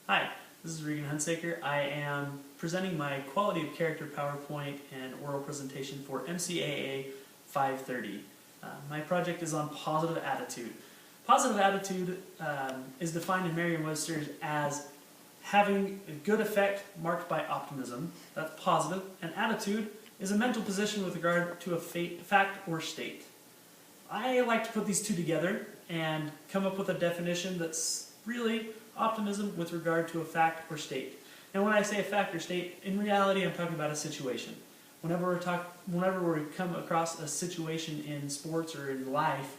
Hi, this is Regan Hunsaker. I am presenting my Quality of Character PowerPoint and oral presentation for MCAA 530. My project is on positive attitude. Positive attitude is defined in Merriam-Webster's as having a good effect marked by optimism. That's positive. And attitude is a mental position with regard to a fact or state. I like to put these two together and come up with a definition that's really optimism with regard to a fact or state. And when I say a fact or state, in reality I'm talking about a situation. Whenever we come across a situation in sports or in life,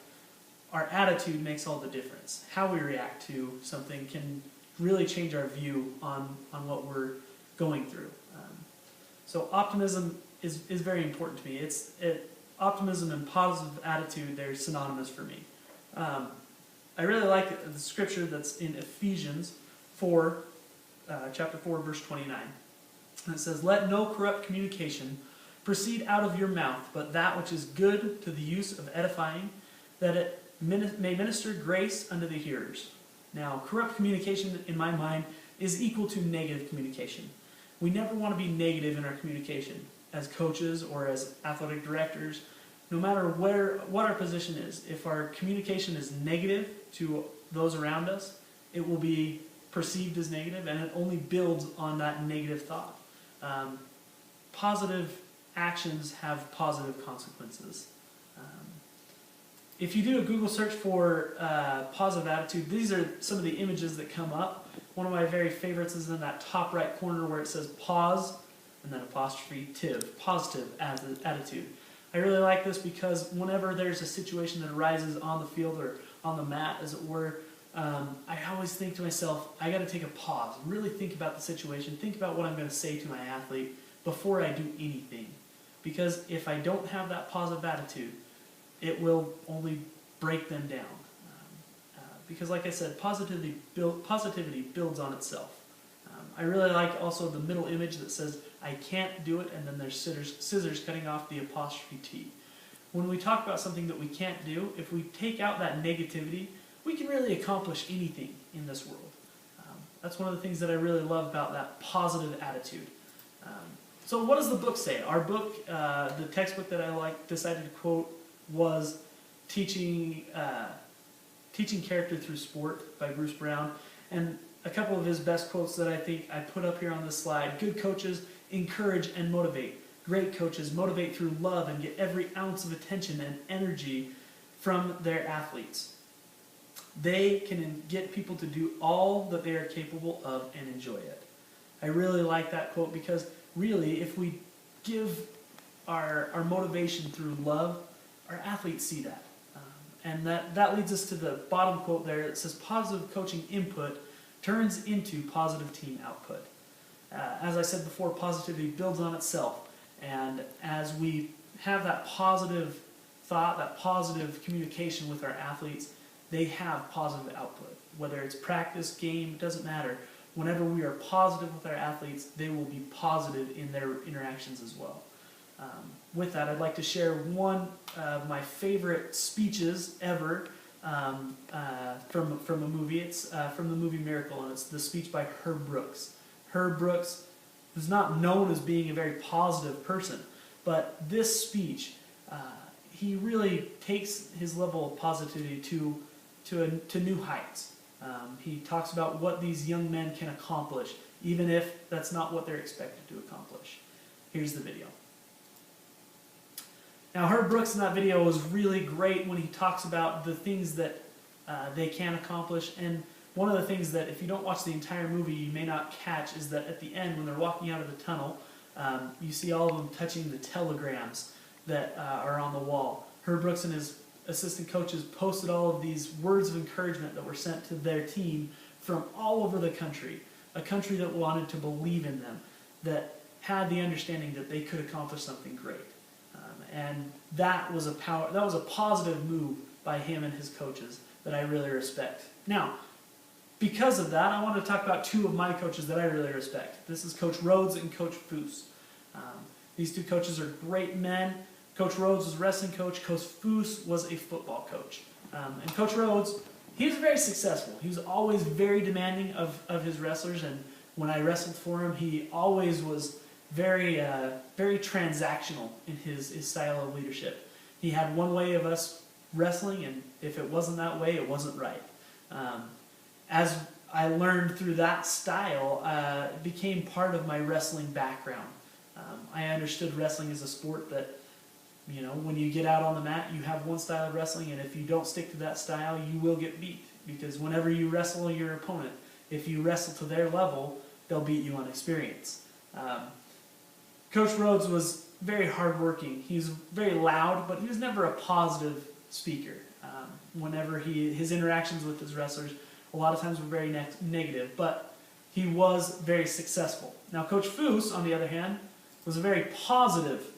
our attitude makes all the difference. How we react to something can really change our view on what we're going through. So optimism is very important to me. Optimism and positive attitude, they're synonymous for me. I really like the scripture that's in Ephesians 4, chapter 4, verse 29. And it says, "Let no corrupt communication proceed out of your mouth, but that which is good to the use of edifying, that it may minister grace unto the hearers." Now, corrupt communication, in my mind, is equal to negative communication. We never want to be negative in our communication as coaches or as athletic directors. No matter what our position is, if our communication is negative to those around us, it will be perceived as negative, and it only builds on that negative thought. Positive actions have positive consequences. If you do a Google search for positive attitude, these are some of the images that come up. One of my very favorites is in that top right corner where it says pause and then apostrophe tiv, positive attitude. I really like this because whenever there's a situation that arises on the field or on the mat, as it were, I always think to myself, I got to take a pause, really think about the situation, think about what I'm going to say to my athlete before I do anything. Because if I don't have that positive attitude, it will only break them down. Because like I said, positivity builds on itself. I really like also the middle image that says, "I can't do it," and then there's scissors cutting off the apostrophe T. When we talk about something that we can't do, if we take out that negativity, we can really accomplish anything in this world. That's one of the things that I really love about that positive attitude. So what does the book say? Our book, the textbook that I decided to quote was Teaching Character Through Sport by Bruce Brown. And a couple of his best quotes that I think I put up here on this slide: "Good coaches encourage and motivate. Great coaches motivate through love and get every ounce of attention and energy from their athletes. They can get people to do all that they are capable of and enjoy it." I really like that quote because really, if we give our motivation through love, our athletes see that. And that leads us to the bottom quote there. It says, "Positive coaching input turns into positive team output." As I said before, positivity builds on itself. And as we have that positive thought, that positive communication with our athletes, they have positive output. Whether it's practice, game, it doesn't matter. Whenever we are positive with our athletes, they will be positive in their interactions as well. With that, I'd like to share one of my favorite speeches ever from a movie. It's from the movie Miracle, and it's the speech by Herb Brooks. Herb Brooks is not known as being a very positive person, but this speech, he really takes his level of positivity to new heights. He talks about what these young men can accomplish, even if that's not what they're expected to accomplish. Here's the video. Now, Herb Brooks in that video was really great when he talks about the things that they can accomplish. And one of the things that, if you don't watch the entire movie, you may not catch is that at the end, when they're walking out of the tunnel, you see all of them touching the telegrams that are on the wall. Herb Brooks and his assistant coaches posted all of these words of encouragement that were sent to their team from all over the country. A country that wanted to believe in them, that had the understanding that they could accomplish something great. And that was a positive move by him and his coaches that I really respect. Now, because of that, I want to talk about two of my coaches that I really respect. This is Coach Rhodes and Coach Foose. These two coaches are great men. Coach Rhodes was a wrestling coach. Coach Foose was a football coach. And Coach Rhodes He was very successful. He was always very demanding of his wrestlers, and when I wrestled for him, he always was very very transactional in his style of leadership. He had one way of us wrestling, and if it wasn't that way, it wasn't right. As I learned through that style, it became part of my wrestling background. I understood wrestling as a sport that, when you get out on the mat, you have one style of wrestling, and if you don't stick to that style, you will get beat. Because whenever you wrestle your opponent, if you wrestle to their level, they'll beat you on experience. Coach Rhodes was very hardworking. He was very loud, but he was never a positive speaker. Whenever his interactions with his wrestlers, a lot of times were very negative, but he was very successful. Now, Coach Foose, on the other hand, was a very positive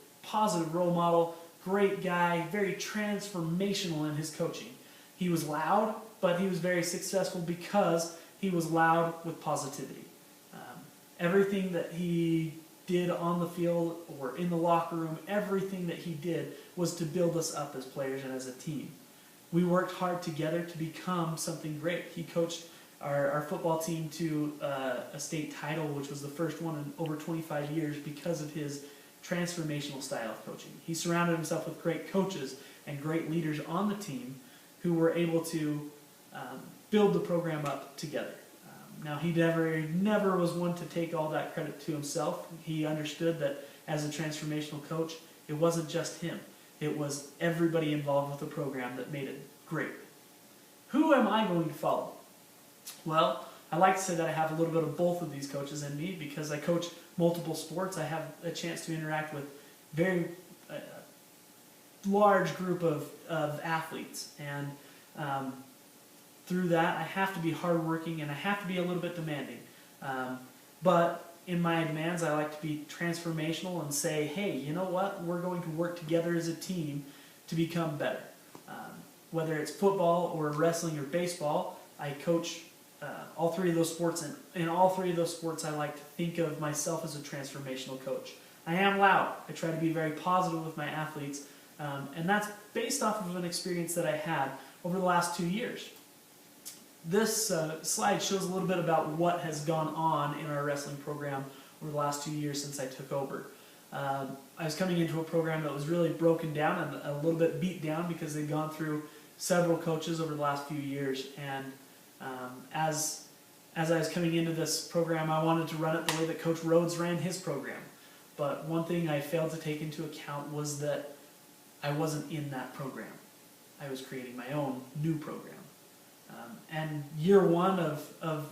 role model, great guy, very transformational in his coaching. He was loud, but he was very successful because he was loud with positivity. Everything that he did on the field or in the locker room, everything that he did was to build us up as players and as a team. We worked hard together to become something great. He coached our football team to a state title, which was the first one in over 25 years because of his transformational style of coaching. He surrounded himself with great coaches and great leaders on the team who were able to build the program up together. Now, he never was one to take all that credit to himself. He understood that as a transformational coach, it wasn't just him. It was everybody involved with the program that made it great. Who am I going to follow? Well, I like to say that I have a little bit of both of these coaches in me because I coach multiple sports. I have a chance to interact with very large group of athletes, and through that I have to be hardworking and I have to be a little bit demanding. But in my demands, I like to be transformational and say, hey, you know what? We're going to work together as a team to become better. Whether it's football or wrestling or baseball, I coach all three of those sports, and in all three of those sports I like to think of myself as a transformational coach. I am loud. I try to be very positive with my athletes, and that's based off of an experience that I had over the last 2 years. This slide shows a little bit about what has gone on in our wrestling program over the last 2 years since I took over. I was coming into a program that was really broken down and a little bit beat down because they'd gone through several coaches over the last few years, and as I was coming into this program, I wanted to run it the way that Coach Rhodes ran his program. But one thing I failed to take into account was that I wasn't in that program. I was creating my own new program. And year one of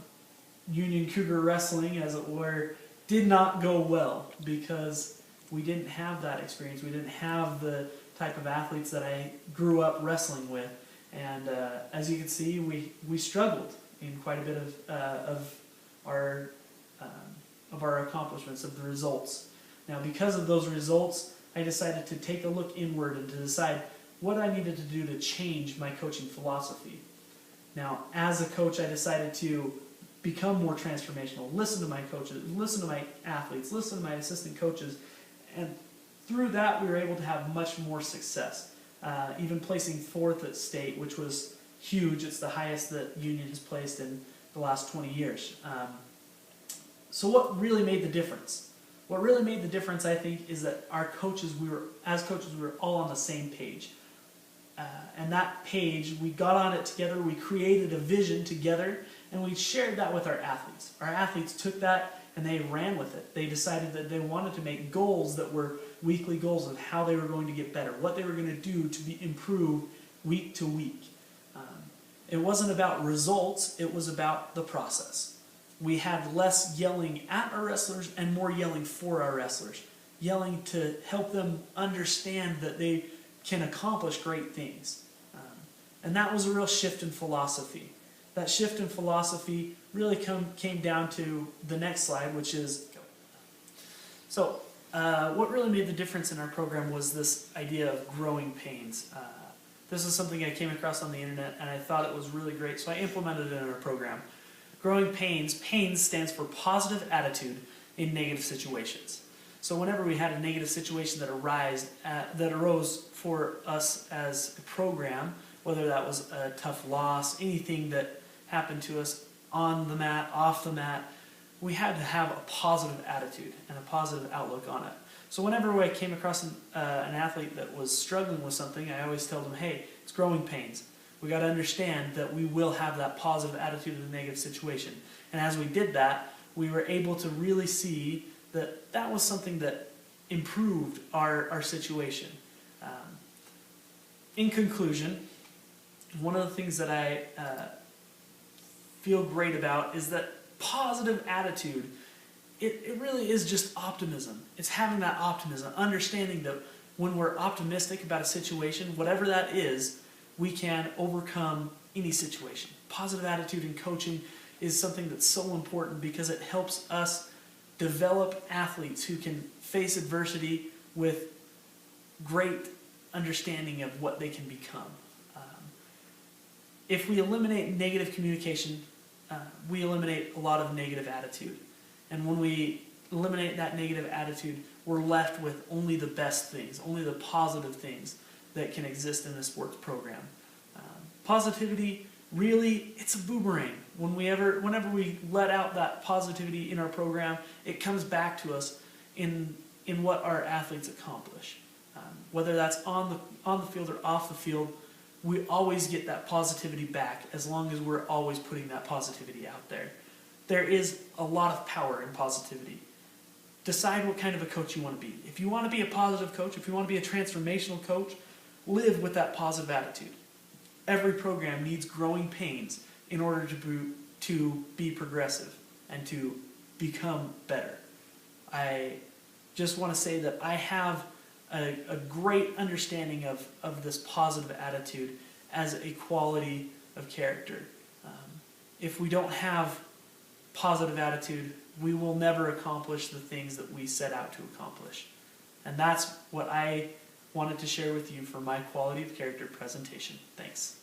Union Cougar Wrestling, as it were, did not go well because we didn't have that experience. We didn't have the type of athletes that I grew up wrestling with. And as you can see, we struggled in quite a bit of our accomplishments, of the results. Now, because of those results, I decided to take a look inward and to decide what I needed to do to change my coaching philosophy. Now, as a coach, I decided to become more transformational, listen to my coaches, listen to my athletes, listen to my assistant coaches, and through that we were able to have much more success. Even placing fourth at state, which was huge. It's the highest that Union has placed in the last 20 years. So what really made the difference? What really made the difference, I think, is that our coaches, we were all on the same page. And that page, we got on it together, we created a vision together, and we shared that with our athletes. Our athletes took that and they ran with it. They decided that they wanted to make goals that were weekly goals of how they were going to get better, what they were going to do to improve week to week. It wasn't about results, it was about the process. We had less yelling at our wrestlers and more yelling for our wrestlers, yelling to help them understand that they can accomplish great things. And that was a real shift in philosophy. That shift in philosophy really came down to the next slide, which is, so what really made the difference in our program was this idea of growing pains. This is something I came across on the internet and I thought it was really great, so I implemented it in our program. Growing pains, PAINS stands for positive attitude in negative situations. So whenever we had a negative situation that arose for us as a program, whether that was a tough loss, anything that happened to us on the mat, off the mat, we had to have a positive attitude and a positive outlook on it. So whenever I came across an athlete that was struggling with something, I always tell them, hey, it's growing pains. We got to understand that we will have that positive attitude in a negative situation. And as we did that, we were able to really see that that was something that improved our situation. In conclusion, one of the things that I feel great about is that positive attitude. It really is just optimism. It's having that optimism, understanding that when we're optimistic about a situation, whatever that is, we can overcome any situation. Positive attitude in coaching is something that's so important because it helps us develop athletes who can face adversity with great understanding of what they can become. If we eliminate negative communication, we eliminate a lot of negative attitude. And when we eliminate that negative attitude, we're left with only the best things, only the positive things that can exist in the sports program. Positivity, really, it's a boomerang. Whenever we let out that positivity in our program, it comes back to us in what our athletes accomplish. Whether that's on the field or off the field, we always get that positivity back as long as we're always putting that positivity out there. There is a lot of power in positivity. Decide what kind of a coach you want to be. If you want to be a positive coach, if you want to be a transformational coach, live with that positive attitude. Every program needs growing pains in order to be progressive and to become better. I just want to say that I have a great understanding of this positive attitude as a quality of character. If we don't have positive attitude, we will never accomplish the things that we set out to accomplish. And that's what I wanted to share with you for my quality of character presentation. Thanks.